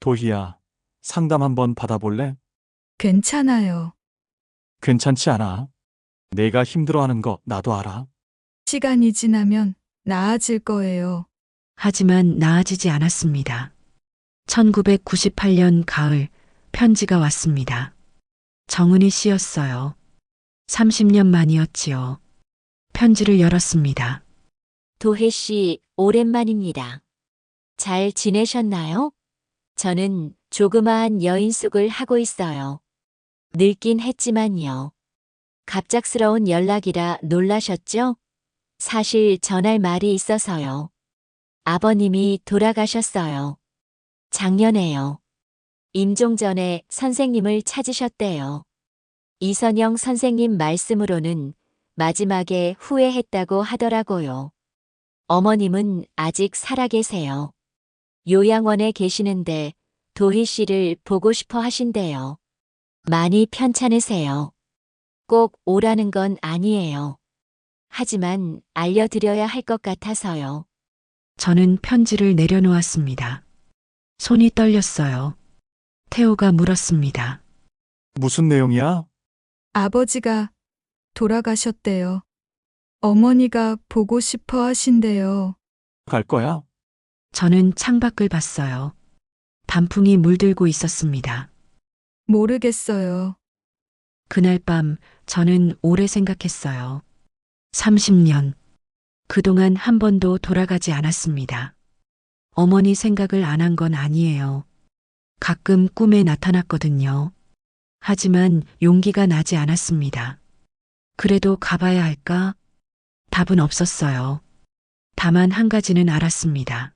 도희야, 상담 한번 받아볼래? 괜찮아요. 괜찮지 않아? 내가 힘들어하는 거 나도 알아. 시간이 지나면 나아질 거예요. 하지만 나아지지 않았습니다. 1998년 가을 편지가 왔습니다. 정은희 씨였어요. 30년 만이었지요. 편지를 열었습니다. 도혜 씨, 오랜만입니다. 잘 지내셨나요? 저는 조그마한 여인숙을 하고 있어요. 늙긴 했지만요. 갑작스러운 연락이라 놀라셨죠? 사실 전할 말이 있어서요. 아버님이 돌아가셨어요. 작년에요. 임종 전에 선생님을 찾으셨대요. 이선영 선생님 말씀으로는 마지막에 후회했다고 하더라고요. 어머님은 아직 살아계세요. 요양원에 계시는데 도희 씨를 보고 싶어 하신대요. 많이 편찮으세요. 꼭 오라는 건 아니에요. 하지만 알려드려야 할 것 같아서요. 저는 편지를 내려놓았습니다. 손이 떨렸어요. 태호가 물었습니다. 무슨 내용이야? 아버지가 돌아가셨대요. 어머니가 보고 싶어 하신대요. 갈 거야? 저는 창밖을 봤어요. 단풍이 물들고 있었습니다. 모르겠어요. 그날 밤 저는 오래 생각했어요. 30년. 그동안 한 번도 돌아가지 않았습니다. 어머니 생각을 안 한 건 아니에요. 가끔 꿈에 나타났거든요. 하지만 용기가 나지 않았습니다. 그래도 가봐야 할까? 답은 없었어요. 다만 한 가지는 알았습니다.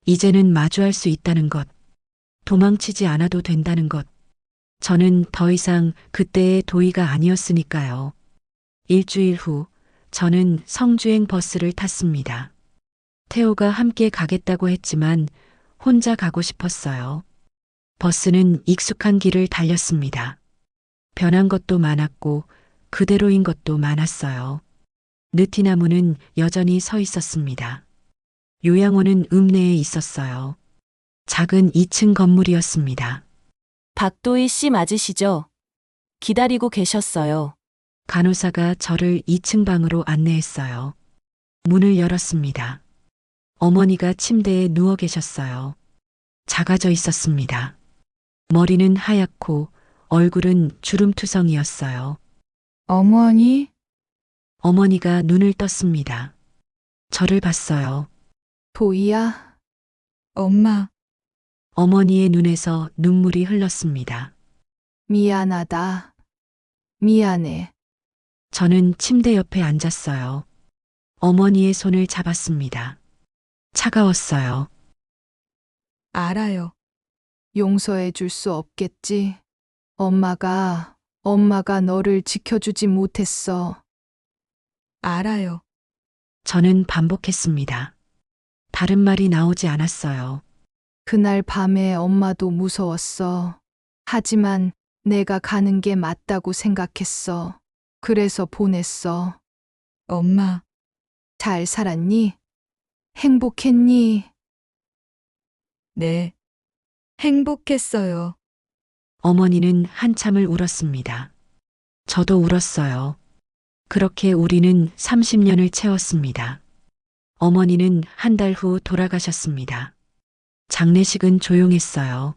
이제는 마주할 수 있다는 것. 도망치지 않아도 된다는 것. 저는 더 이상 그때의 도희가 아니었으니까요. 일주일 후 저는 성주행 버스를 탔습니다. 태호가 함께 가겠다고 했지만 혼자 가고 싶었어요. 버스는 익숙한 길을 달렸습니다. 변한 것도 많았고 그대로인 것도 많았어요. 느티나무는 여전히 서 있었습니다. 요양원은 읍내에 있었어요. 작은 2층 건물이었습니다. 박도희 씨 맞으시죠? 기다리고 계셨어요. 간호사가 저를 2층 방으로 안내했어요. 문을 열었습니다. 어머니가 침대에 누워 계셨어요. 작아져 있었습니다. 머리는 하얗고 얼굴은 주름투성이었어요. 어머니? 어머니가 눈을 떴습니다. 저를 봤어요. 도희야? 엄마, 어머니의 눈에서 눈물이 흘렀습니다. 미안하다. 미안해. 저는 침대 옆에 앉았어요. 어머니의 손을 잡았습니다. 차가웠어요. 알아요. 용서해 줄 수 없겠지. 엄마가 너를 지켜주지 못했어. 알아요. 저는 반복했습니다. 다른 말이 나오지 않았어요. 그날 밤에 엄마도 무서웠어. 하지만 내가 가는 게 맞다고 생각했어. 그래서 보냈어. 엄마. 잘 살았니? 행복했니? 네. 행복했어요. 어머니는 한참을 울었습니다. 저도 울었어요. 그렇게 우리는 30년을 채웠습니다. 어머니는 한 달 후 돌아가셨습니다. 장례식은 조용했어요.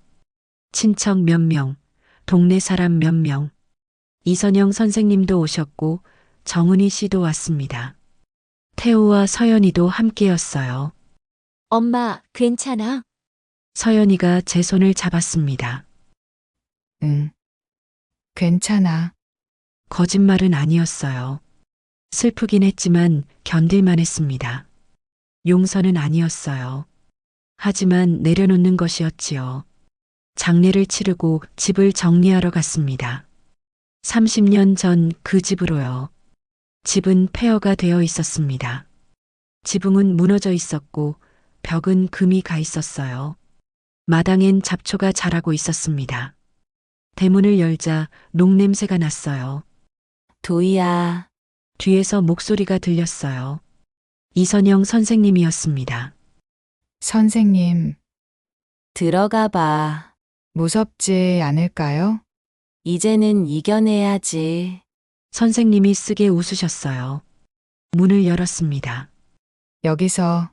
친척 몇 명, 동네 사람 몇 명, 이선영 선생님도 오셨고 정은희 씨도 왔습니다. 태호와 서연이도 함께였어요. 엄마, 괜찮아? 서연이가 제 손을 잡았습니다. 응. 괜찮아. 거짓말은 아니었어요. 슬프긴 했지만 견딜만 했습니다. 용서는 아니었어요. 하지만 내려놓는 것이었지요. 장례를 치르고 집을 정리하러 갔습니다. 30년 전 그 집으로요. 집은 폐허가 되어 있었습니다. 지붕은 무너져 있었고 벽은 금이 가 있었어요. 마당엔 잡초가 자라고 있었습니다. 대문을 열자 녹냄새가 났어요. 도희야, 뒤에서 목소리가 들렸어요. 이선영 선생님이었습니다. 선생님, 들어가 봐. 무섭지 않을까요? 이제는 이겨내야지. 선생님이 쓰게 웃으셨어요. 문을 열었습니다. 여기서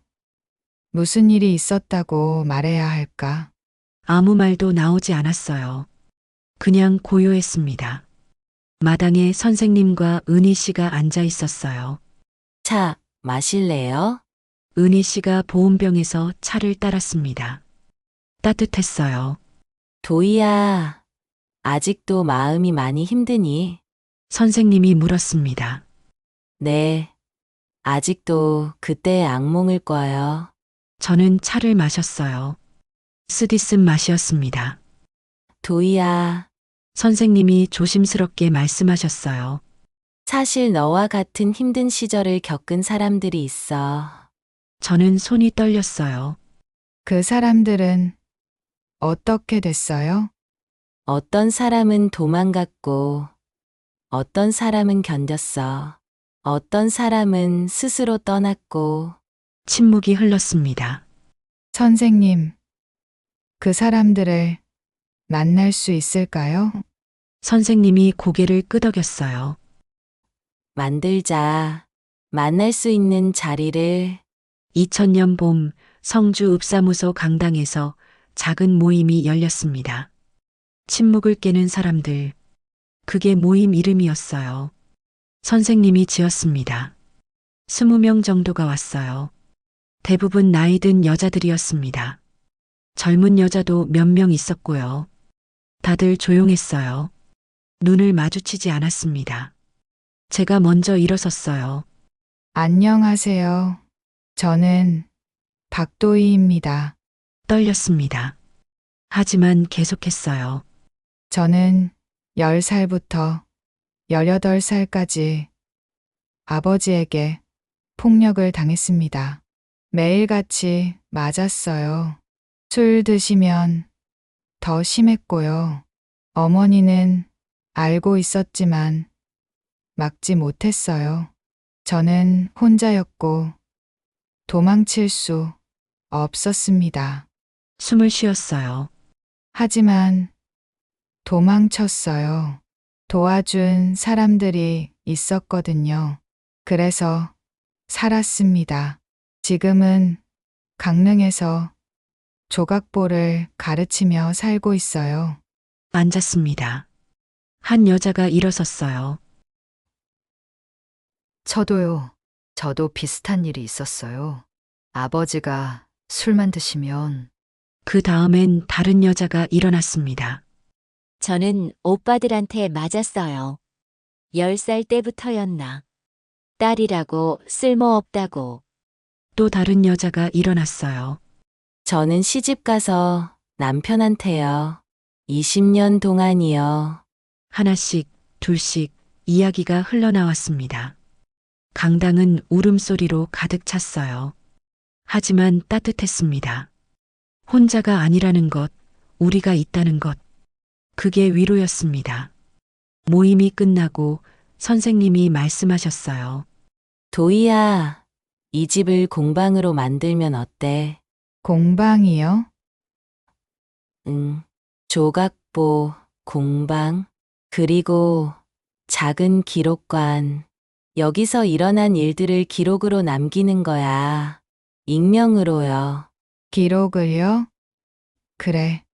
무슨 일이 있었다고 말해야 할까? 아무 말도 나오지 않았어요. 그냥 고요했습니다. 마당에 선생님과 은희 씨가 앉아 있었어요. 차 마실래요? 은희 씨가 보온병에서 차를 따랐습니다. 따뜻했어요. 도희야, 아직도 마음이 많이 힘드니? 선생님이 물었습니다. 네. 아직도 그때의 악몽을 꿔요. 저는 차를 마셨어요. 쓰디쓴 맛이었습니다. 도희야, 선생님이 조심스럽게 말씀하셨어요. 사실 너와 같은 힘든 시절을 겪은 사람들이 있어. 저는 손이 떨렸어요. 그 사람들은 어떻게 됐어요? 어떤 사람은 도망갔고, 어떤 사람은 견뎠어. 어떤 사람은 스스로 떠났고, 침묵이 흘렀습니다. 선생님, 그 사람들을 만날 수 있을까요? 선생님이 고개를 끄덕였어요. 만들자. 만날 수 있는 자리를. 2000년 봄 성주 읍사무소 강당에서 작은 모임이 열렸습니다. 침묵을 깨는 사람들. 그게 모임 이름이었어요. 선생님이 지었습니다. 20명 정도가 왔어요. 대부분 나이 든 여자들이었습니다. 젊은 여자도 몇 명 있었고요. 다들 조용했어요. 눈을 마주치지 않았습니다. 제가 먼저 일어섰어요. 안녕하세요. 저는 박도희입니다. 떨렸습니다. 하지만 계속했어요. 저는 10살부터 18살까지 아버지에게 폭력을 당했습니다. 매일같이 맞았어요. 술 드시면 더 심했고요. 어머니는 알고 있었지만 막지 못했어요. 저는 혼자였고 도망칠 수 없었습니다. 숨을 쉬었어요. 하지만 도망쳤어요. 도와준 사람들이 있었거든요. 그래서 살았습니다. 지금은 강릉에서 조각보를 가르치며 살고 있어요. 앉았습니다. 한 여자가 일어섰어요. 저도요. 저도 비슷한 일이 있었어요. 아버지가 술만 드시면 그 다음엔 다른 여자가 일어났습니다. 저는 오빠들한테 맞았어요. 10살 때부터였나. 딸이라고 쓸모없다고. 또 다른 여자가 일어났어요. 저는 시집 가서 남편한테요. 20년 동안이요. 하나씩, 둘씩 이야기가 흘러나왔습니다. 강당은 울음소리로 가득 찼어요. 하지만 따뜻했습니다. 혼자가 아니라는 것, 우리가 있다는 것. 그게 위로였습니다. 모임이 끝나고 선생님이 말씀하셨어요. 도희야, 이 집을 공방으로 만들면 어때? 공방이요? 조각보, 공방, 그리고 작은 기록관. 여기서 일어난 일들을 기록으로 남기는 거야. 익명으로요. 기록을요? 그래.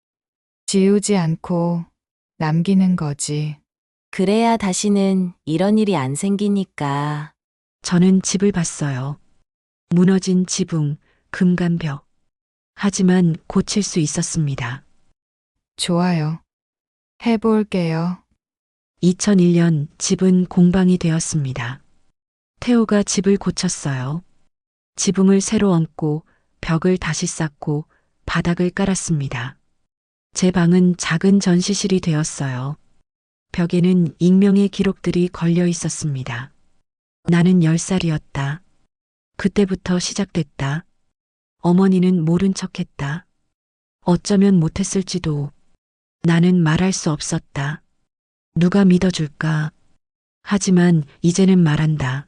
지우지 않고 남기는 거지. 그래야 다시는 이런 일이 안 생기니까. 저는 집을 봤어요. 무너진 지붕, 금간벽. 하지만 고칠 수 있었습니다. 좋아요. 해볼게요. 2001년 집은 공방이 되었습니다. 태호가 집을 고쳤어요. 지붕을 새로 얹고 벽을 다시 쌓고 바닥을 깔았습니다. 제 방은 작은 전시실이 되었어요. 벽에는 익명의 기록들이 걸려 있었습니다. 나는 10살이었다. 그때부터 시작됐다. 어머니는 모른 척했다. 어쩌면 못했을지도. 나는 말할 수 없었다. 누가 믿어줄까? 하지만 이제는 말한다.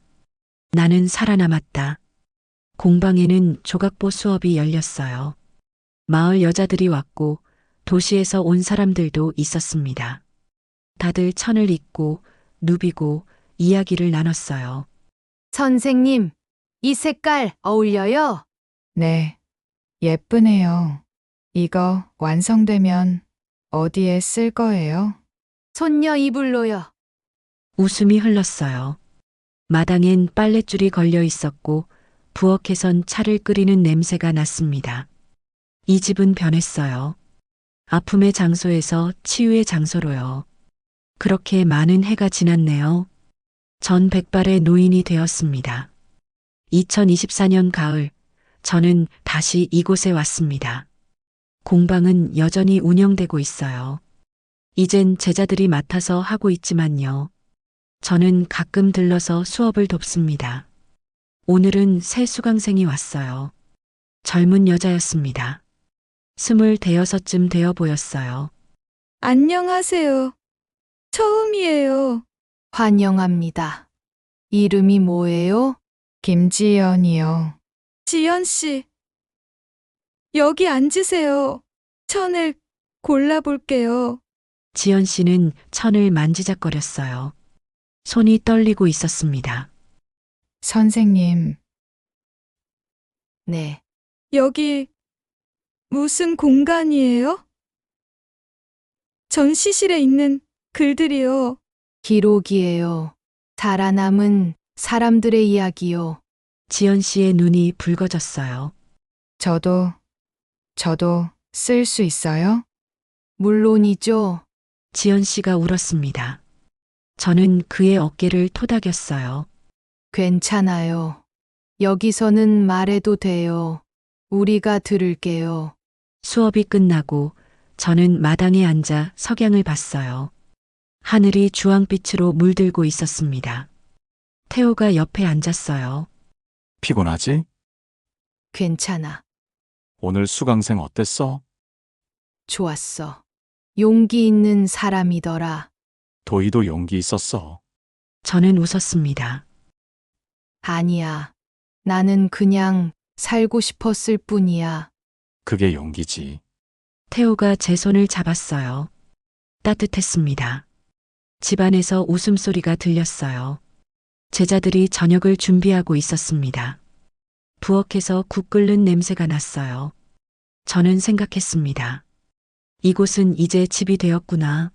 나는 살아남았다. 공방에는 조각보 수업이 열렸어요. 마을 여자들이 왔고 도시에서 온 사람들도 있었습니다. 다들 천을 잇고 누비고 이야기를 나눴어요. 선생님, 이 색깔 어울려요? 네, 예쁘네요. 이거 완성되면 어디에 쓸 거예요? 손녀 이불로요. 웃음이 흘렀어요. 마당엔 빨랫줄이 걸려 있었고 부엌에선 차를 끓이는 냄새가 났습니다. 이 집은 변했어요. 아픔의 장소에서 치유의 장소로요. 그렇게 많은 해가 지났네요. 전 백발의 노인이 되었습니다. 2024년 가을, 저는 다시 이곳에 왔습니다. 공방은 여전히 운영되고 있어요. 이젠 제자들이 맡아서 하고 있지만요. 저는 가끔 들러서 수업을 돕습니다. 오늘은 새 수강생이 왔어요. 젊은 여자였습니다. 25쯤 되어 보였어요. 안녕하세요. 처음이에요. 환영합니다. 이름이 뭐예요? 김지연이요. 지연 씨. 여기 앉으세요. 천을 골라볼게요. 지연 씨는 천을 만지작거렸어요. 손이 떨리고 있었습니다. 선생님, 네. 여기 무슨 공간이에요? 전시실에 있는 글들이요. 기록이에요. 살아남은 사람들의 이야기요. 지연 씨의 눈이 붉어졌어요. 저도 쓸 수 있어요? 물론이죠. 지연 씨가 울었습니다. 저는 그의 어깨를 토닥였어요. 괜찮아요. 여기서는 말해도 돼요. 우리가 들을게요. 수업이 끝나고 저는 마당에 앉아 석양을 봤어요. 하늘이 주황빛으로 물들고 있었습니다. 태호가 옆에 앉았어요. 피곤하지? 괜찮아. 오늘 수강생 어땠어? 좋았어. 용기 있는 사람이더라. 도희도 용기 있었어. 저는 웃었습니다. 아니야. 나는 그냥 살고 싶었을 뿐이야. 그게 용기지. 태호가 제 손을 잡았어요. 따뜻했습니다. 집안에서 웃음소리가 들렸어요. 제자들이 저녁을 준비하고 있었습니다. 부엌에서 국 끓는 냄새가 났어요. 저는 생각했습니다. 이곳은 이제 집이 되었구나.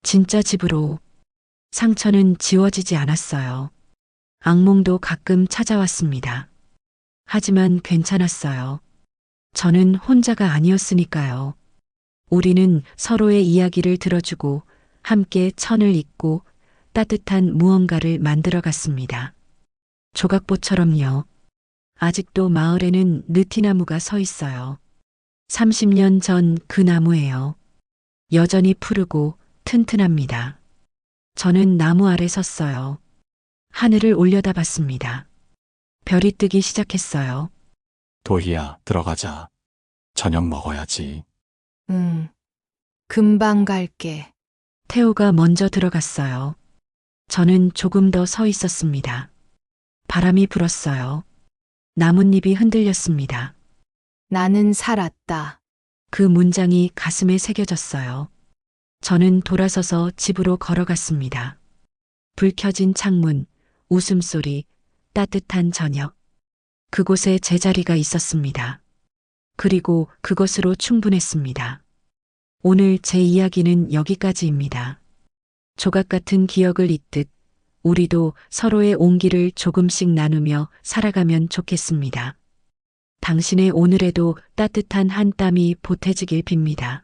진짜 집으로. 상처는 지워지지 않았어요. 악몽도 가끔 찾아왔습니다. 하지만 괜찮았어요. 저는 혼자가 아니었으니까요. 우리는 서로의 이야기를 들어주고 함께 천을 잇고 따뜻한 무언가를 만들어 갔습니다. 조각보처럼요. 아직도 마을에는 느티나무가 서 있어요. 30년 전 그 나무예요. 여전히 푸르고 튼튼합니다. 저는 나무 아래 섰어요. 하늘을 올려다봤습니다. 별이 뜨기 시작했어요. 도희야, 들어가자. 저녁 먹어야지. 응. 금방 갈게. 태호가 먼저 들어갔어요. 저는 조금 더 서 있었습니다. 바람이 불었어요. 나뭇잎이 흔들렸습니다. 나는 살았다. 그 문장이 가슴에 새겨졌어요. 저는 돌아서서 집으로 걸어갔습니다. 불 켜진 창문, 웃음소리, 따뜻한 저녁. 그곳에 제 자리가 있었습니다. 그리고 그것으로 충분했습니다. 오늘 제 이야기는 여기까지입니다. 조각 같은 기억을 잇듯 우리도 서로의 온기를 조금씩 나누며 살아가면 좋겠습니다. 당신의 오늘에도 따뜻한 한 땀이 보태지길 빕니다.